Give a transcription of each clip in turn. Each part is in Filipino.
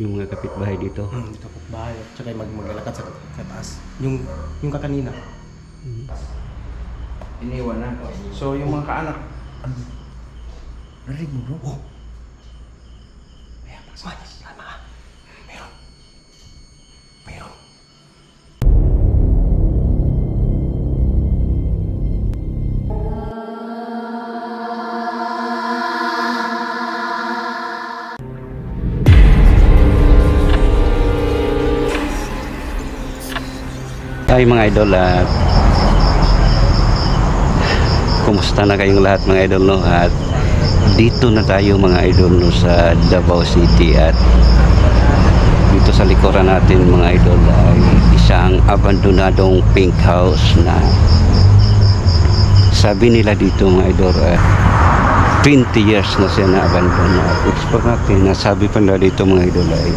Yung mga kapitbahay dito. Dito po bahay. Tsaka maglalakad sa taas. Yung kakanina. Iniwan na. So yung mga kaanak, ano? Narinig mo bro? Oh. Ayan, kalma ka. Meron. Ay mga idol, kumusta na kayong lahat mga idol, no? At dito na tayo mga idol, no, sa Davao City. At dito sa likuran natin mga idol ay isang abandonadong pink house na sabi nila dito mga idol 20 years na siya na abandon. At explore natin, nasabi pa nila dito mga idol ay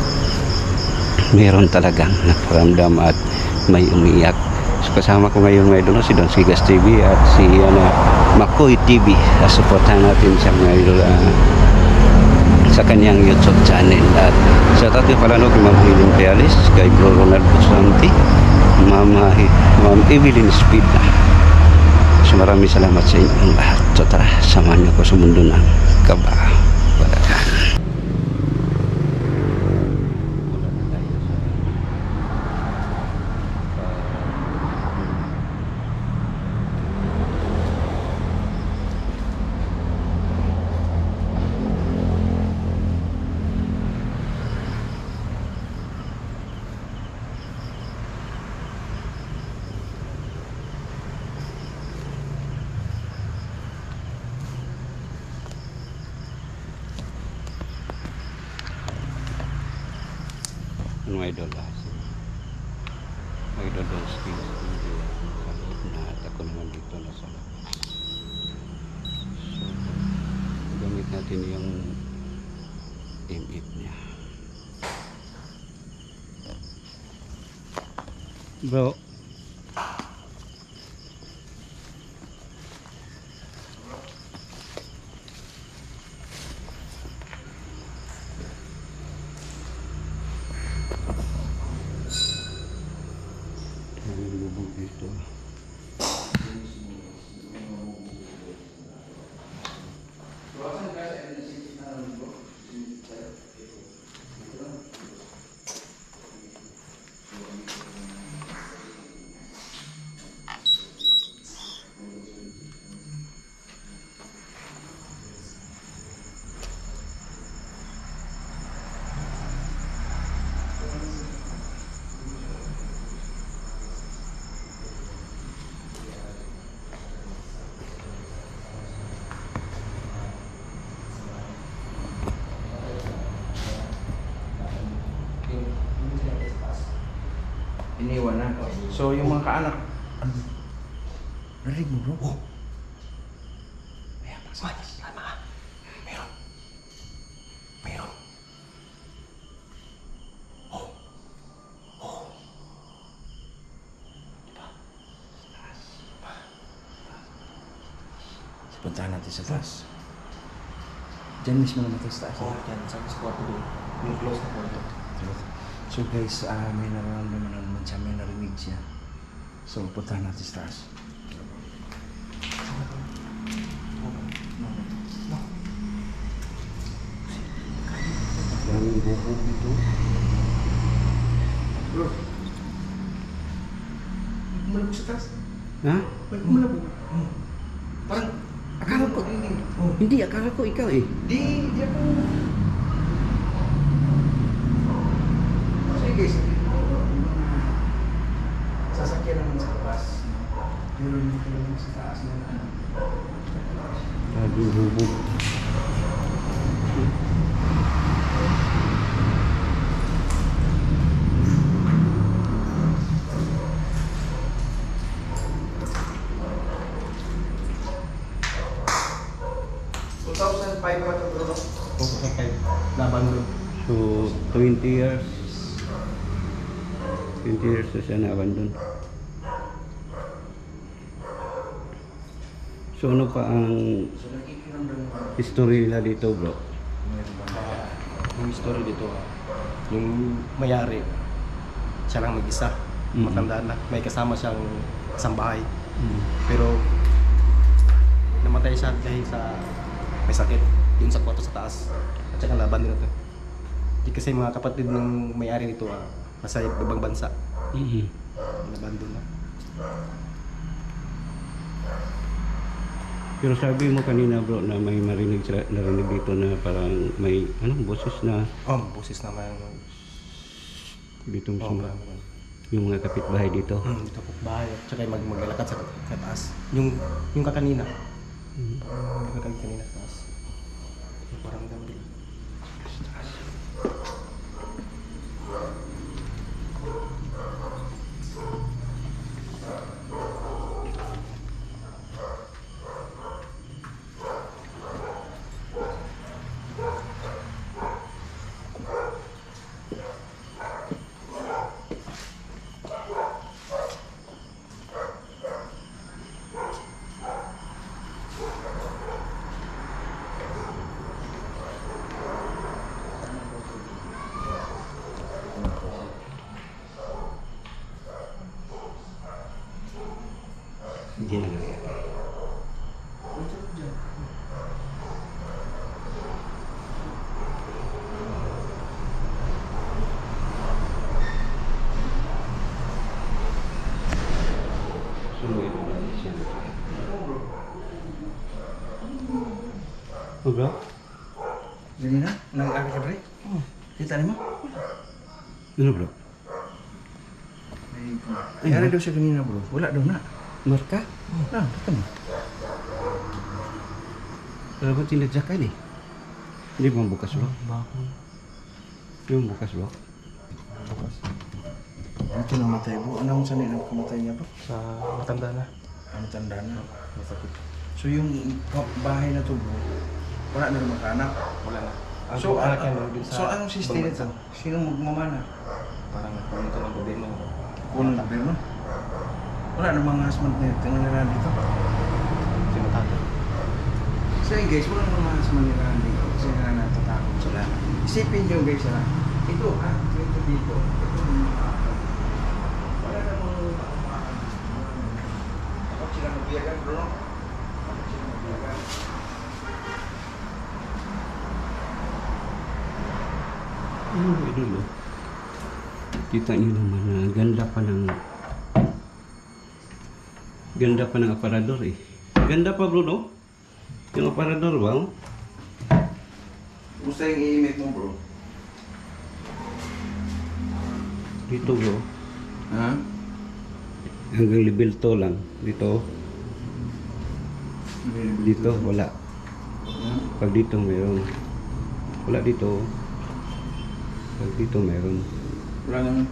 meron talagang naparamdam at may umiyak. So, kasama ko ngayon mga idol, si Don Sigas TV at si Makoy TV. Supportahan natin siya mga idol sa kanyang YouTube channel. At sa tayo pala no, kay Ma'am Helen Reales, kay Bro Ronald Busanti, Ma'am Evelyn Speed. So maraming salamat sa inyong lahat. So tara, samahan niyo ko sa mundo ng kababalagan. Mga idol, mga idol ng skills na ako naman dito na sa labas. So gamit natin yung M8 niya, bro. Dito. iniwan na. So yung mga kaanak, ano? Narinig mo bro? Oh. Ayan, kalma ka. Meron. Diba? Taas. Puntahan natin sa taas. Diyan mismo naman tayo sa taas. Dyan, sa kwarto doon. Yung close na kwarto. So guys, may nararamdaman naman siya, may narinig siya. So puntahan natin sa taas. Daming bubog dito. Bro, malabog sa taas. Ha? Malabog. Parang, Akala ko, hindi, akala ko ikaw eh. di ako. Sige guys, sasakyan naman sa labas. Meron dito naman sa taas na Daming bubog. laban doon. So, 20 years. 20 years na siya na-abandon. So, ano pa ang history nila dito, bro? Yung story dito, Yung mayari, siya lang mag-isa. Mm. Matanda na. May kasama siyang isang bahay. Mm. Pero namatay siya dahil sa may sakit. Yung sa kwarto sa taas. At saka laban nila to. Di kasi mga kapatid ng may-ari nito nasa ibang bansa. Mm. Nabandon na. Pero sabi mo kanina bro na may narinig dito na parang may boses na Boses naman. dito Oh, sa yung mga kapitbahay dito. Dito po bahay. At saka maglalakad sa taas. Yung kakanina. Mm. Yung kakanina sa taas. Yung parang nila. Hindi na nangyayari. Sumuwi na lang siya. Oh, bro? Gani na? Nag-aaral ka pre? Kita ni mo? Ano bro? Ay, ari daw siya kanina bro. Wala daw na. Marka? Ah, kita mo. Wala ba tinadyak ka ni? Hindi mo bukas bro? Bakit? Hindi mo bukas bro? Ito namatay bro. Anong sanay na kamatay niya bro? Sa matanda na. Ang tanda na. May sakit. So yung bahay na to bro, wala na naman anak. Wala na. So, anak yan dun sa anong system ibang nito? bansa. Sino magmamana? Parang punto ng gobyerno. Kung ng gobyerno? Wala na mga husband nito. Tingnan nila dito. Tinatalo. So yun guys, wala mga husband nila dito. Kasi nga natatakot sila. Isipin nyo guys ito ito dito. Ito wala namang takot sila magbiyagan bro. Takot sila magbiyagan. Idol oh. Kita niyo naman na ganda pa ng aparador eh. Ganda pa bro no? Yung aparador ba? Gusto yung i-imit mo bro? Dito bro. Ha? Hanggang level 2 lang. Dito. Dito wala. Pag dito meron. Wala dito. Pag dito meron. Wala naman.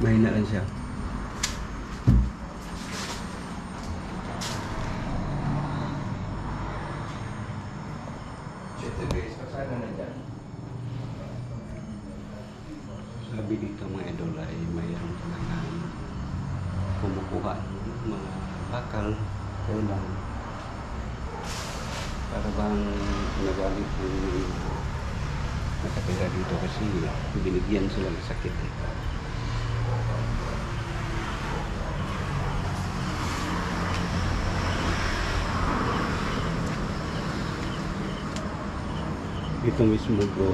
Mahina lang siya. Sabi dito mga idol ay mayroon talagang kumukuha ng mga bakal kailan para bang nagalit yung nakatira dito kasi binigyan sila ng sakit eh. Dito mismo po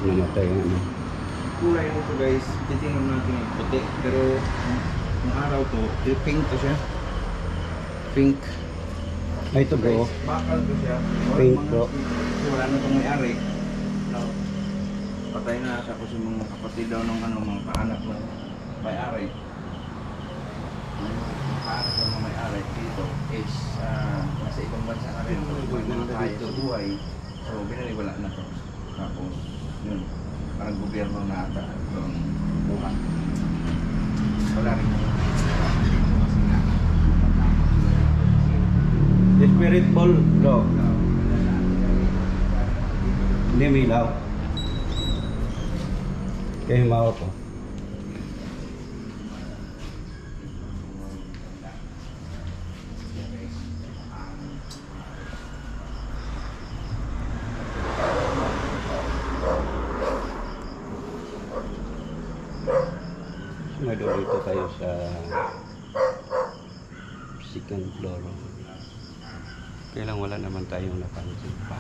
namatay Kulay nito guys, titingnan natin yung puti. Pero yung araw to, pink to siya. Pink. Ay ito bro. Bakal to siya. Pink, bro. Kasi wala na itong may-ari. No. Patay na tapos yung mga kapatid daw ng mga kaanak ng may-ari. Yung kaanak ng mga may-ari dito is nasa ibang bansa na rin. May mga kaya sa buhay. So binaliwala na to. Tapos yun, parang gobyerno na ata yung buhay. Wala rin yung kasi nga. The spirit ball bro. Hindi may ilaw. Kaya himawa ko. Mga idol, dito tayo sa second floor. Kaya lang wala naman tayong napansin pa.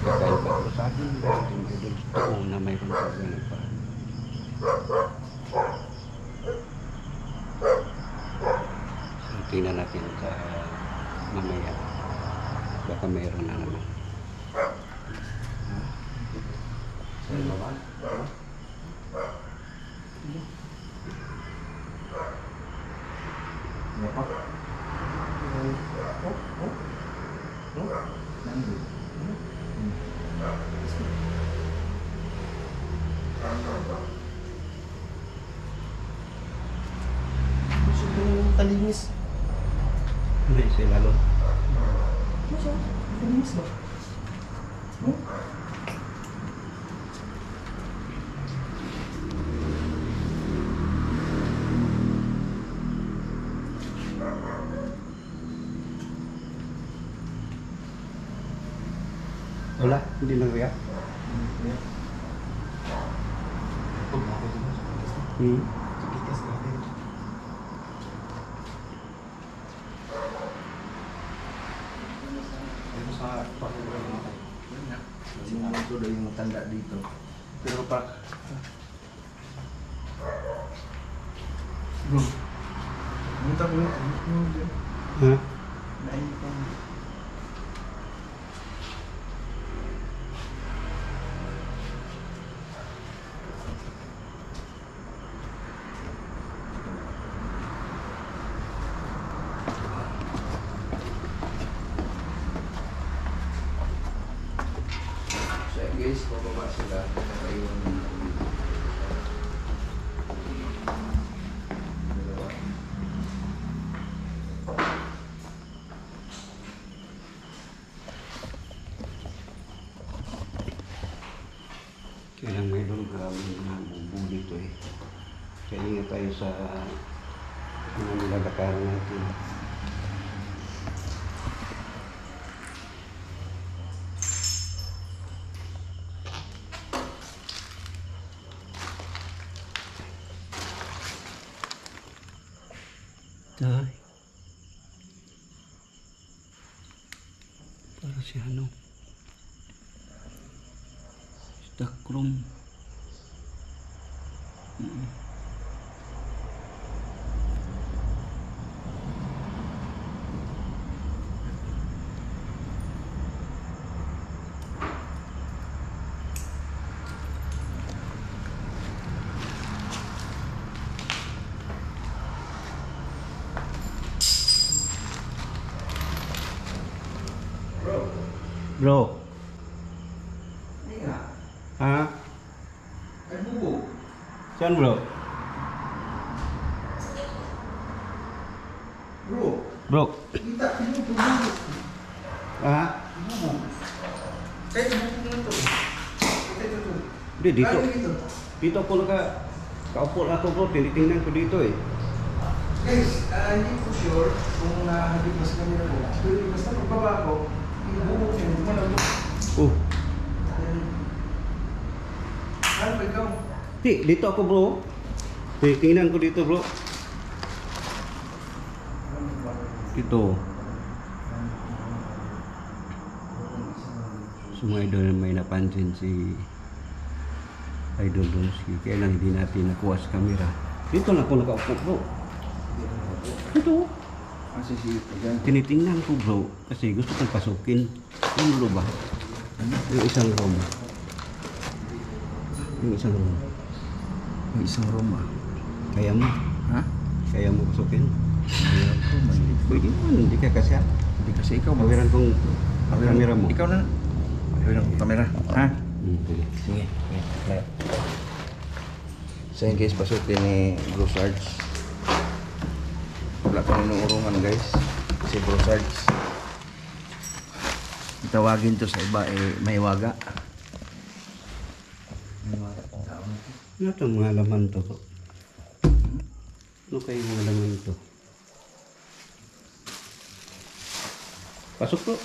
Kaya ba ito sa akin, mga idol, totoo na mayroon talaga nagpa. So, tingnan natin sa mamaya. Baka mayroon na naman. Sa baba? Gusto kong talinis. Hindi, sila lo. Gusto? Talinis ba? Wala, hindi nag-react. Hmm. Ito daw yung matanda dito. Pero pa, bro, minta ko yung Ha? nainit ko. So guys, pababa sila. Nakaiwan ng dalawa. Kaya lang mayroon grabe na bumbu dito eh. Kaya ingat tayo sa mga nilalakaran natin. Tay. Para si ano? Stakrum. Bro. Hindi nga. Ha? Ay, bubo. Saan bro? Bro, Bro. kita ko yung bubo. Ha? Bubo. Kahit bubo na ito. Kita ito. Hindi, dito. Ano dito? Dito ako kaupo na ako bro. Tinitingnan ko dito eh. Guys, hindi ko sure kung nahagip mas kami na po. Pero basta pagbaba ko, ibubo ko yun. Malabo. Oh. Ano ba ikaw? Dito ako bro. Tinitingnan ko dito bro. Dito. So mga idol, may napansin si Idol Donski. Kaya lang hindi natin nakuha sa camera. Dito lang ako nakaupo bro. Ito. Kasi si Pagan. Tinitingnan ko bro. Kasi gusto kong pasukin. Yung ulo ba? Yung isang room. Yung isang room. May isang room ah. Kaya mo? Ha? Kaya mo pasukin? Ayaw ko, maliit. Pwede mo. Hindi ka kasi. Hindi kasi ikaw. Pawiran kong camera mo. Ikaw na. Pawiran kong camera. Ha? Pwede. Sige. Sige. So yun guys, pasukin ni Bro Sarge. Wala pa ninuurungan guys. Si Bro Sarge. Tawagin to sa iba eh, may waga. May waga. Tawag na to. Ano itong mga laman to? Ano kayo mga laman to? Pasok to.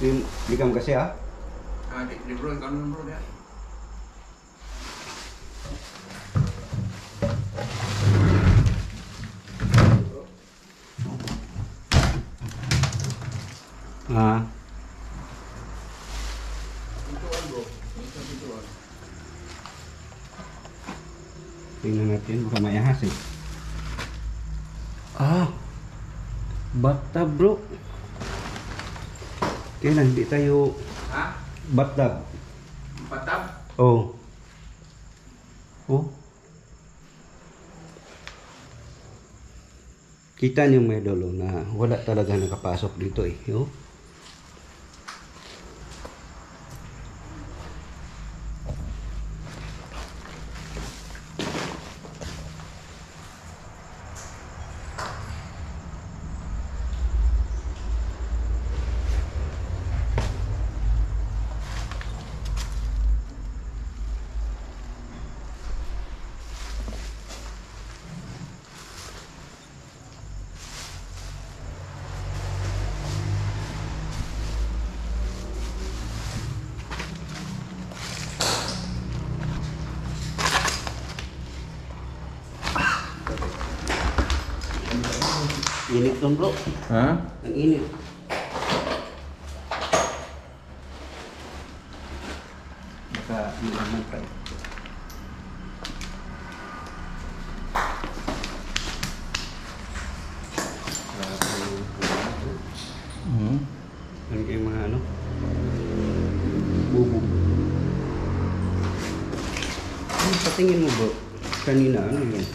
Yung ligam kasi ha? Ah, di bro, ikaw naman bro. Ah, Pintuan bro. Ito pintuan. tingnan natin. Baka may ahas eh. Ah, bathtub bro. Kailan di tayo Ha? bathtub? Patab? Oh. Oh. Kita niyo may dolo na wala talaga nakapasok dito eh. Oh. Init dong bro. Ha? Ang init. Baka hindi naman pa. Hmm. Ano kayo mga ano? Bubo. Ano patingin mo bro? Kanina ano yun?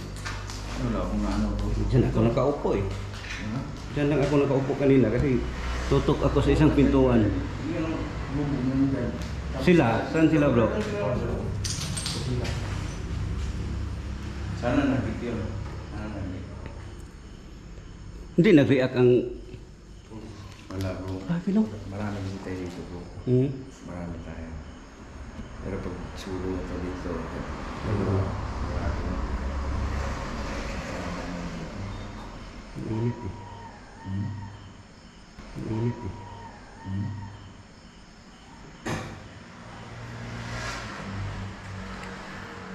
Wala akong ano bro. Diyan ako nakaupo eh. Ha? Diyan lang ako nakaupo kanina kasi tutok ako sa isang pintuan. Yan ang bubog mo dyan. Sila? Saan sila bro? Sana nag-video. Sana nag-video. Hindi nag-react ang... Wala bro. Ah, Pino? Marami din tayo dito bro. Hmm? Marami tayo. Pero pag sulo na to dito, wala. Ang init eh. Ang init eh.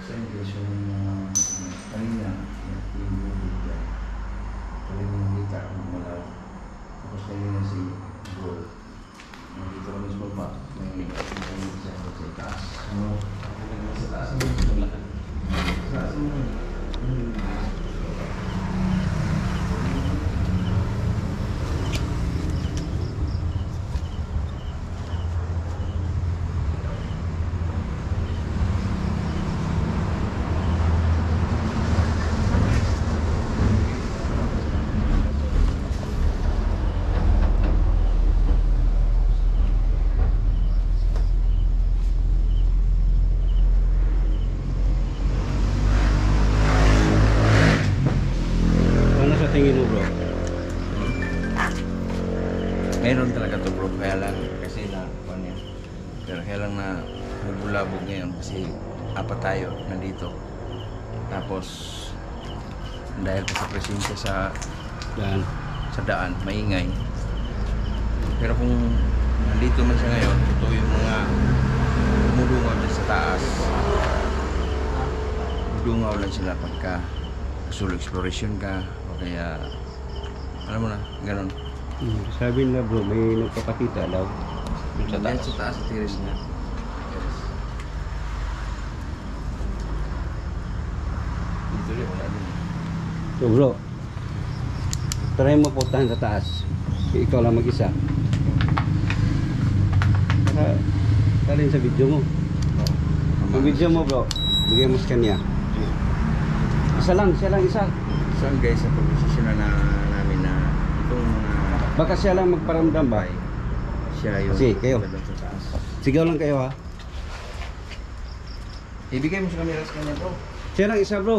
Sa impression kanina, yung bubog dyan. Kanina nakita akong malaw. Tapos kanina si Bro. Nandito kami sa baba. May sa taas. Sa taas mo. Sa taas mo. Ano sa tingin mo bro? Meron talaga to bro, kaya lang kasi na ano yan. Pero kaya lang na nagbulabog ngayon kasi apat tayo nandito. Tapos dahil pa sa presensya sa daan, maingay. Pero kung nandito man siya ngayon, ito yung mga dumudungaw dyan sa taas. Dumudungaw lang sila pagka solo exploration ka o kaya alam mo na, ganun. Sabi na bro, may nagpapakita daw. Yung sa Dahil taas. sa taas, tiris na. Dito rin, wala din. So bro, try mo puntahan sa taas. Ikaw lang mag-isa. Para talin sa video mo. Ang video mo bro, bigay mo sa kanya. Isa lang, isa. Saan guys, sa pag-posisyon na namin na itong mga Baka siya lang magparamdam ba? siya yung Sige, kayo. nandun sa taas. Sigaw lang kayo ha. Ibigay mo sa camera sa kanya bro. Siya lang isa bro.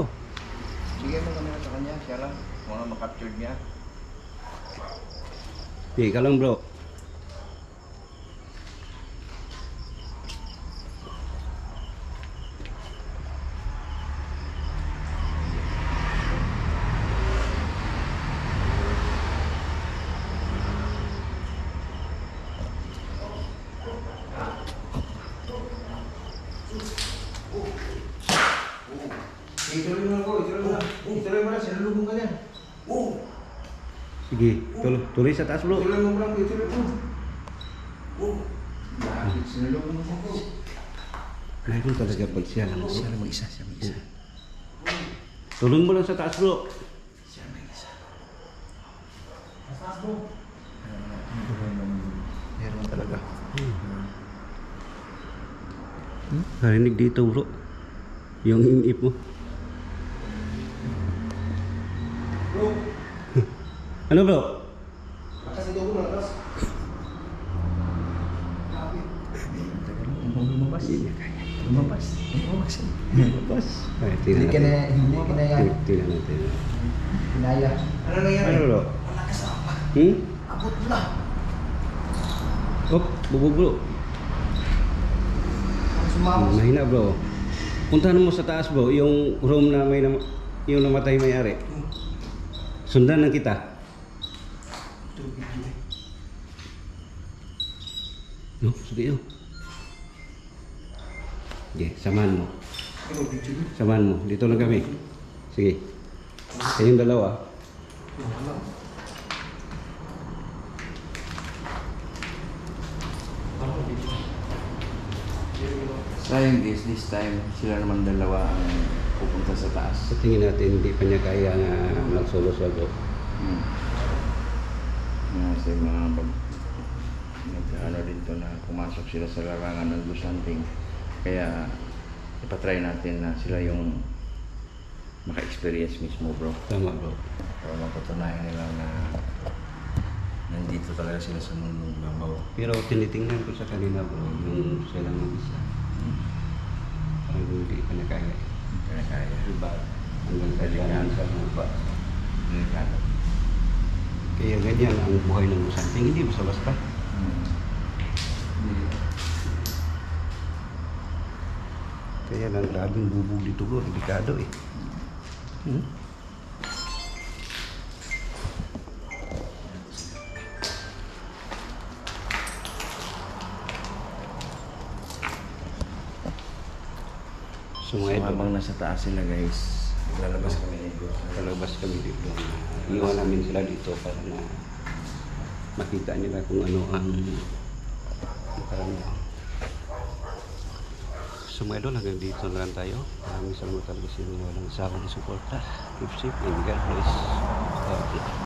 Bigay mo camera sa kanya, siya lang. Kung ano makaptured niya. Sige, ikaw lang bro. Ituloy mo na bro, ituloy mo na, sinalubong ka niya. Sige, tuloy sa taas bro. Ituloy mo bro, ituloy mo. Bakit sinulungan mo ko? Mayroon talaga pag siya lang. Siya lang mag-isa, siya mag-isa. Tulong mo lang sa taas bro. Siya mag-isa. Meron talaga. Narinig dito bro. Yung inip mo. Bro, Ano bro? lakas ito ko malakas. Grabe. Lumabas. Lumabas. Lumabas. Lumabas. Ay, Hindi ka na, hindi ka na yan. Tingnan natin. Pinaya. Ano nangyari? Ano bro? Malakas ako. Abot na. Oh, bubog bro. Ang sumama. Mahina bro. Puntahan mo sa taas bro, yung room na may yung namatay may-ari. Sundan lang kita. Ito video eh. No, sige yun. Sige, samahan mo. Ito video eh. Samahan mo. Dito lang kami. Sige. Kayong dalawa. Wala. Ano video? Sayang this time, sila naman dalawa ang pupunta sa taas. Sa tingin natin, hindi pa niya kaya nga magsolo-solo. Kasi mga ano dito na pumasok sila sa larangan ng Lusanting. Kaya ipatry natin na sila yung maka-experience mismo bro. Tama bro. Para mapatunayan nila na nandito talaga sila sa mundong babaw. Pero tinitingnan ko sa kanila bro, yung sila mag-isa. Parang hindi pa niya kaya. Kaya kaya. Diba? Hanggang kailangan sa lupa. Delikado. Kaya ganyan ang buhay ng Lusanting. Hindi basta-basta. Kaya lang grabing bubog dito bro. Delikado eh. So mga ito, Habang nasa taas sila guys, lalabas kami dito. palabas kami dito. Iwan namin sila dito para na makita nila kung ano ang karamihan. So mga idol, hanggang dito na lang tayo. Maraming salamat talaga sa inyo walang sawang suporta. Keep safe and God bless.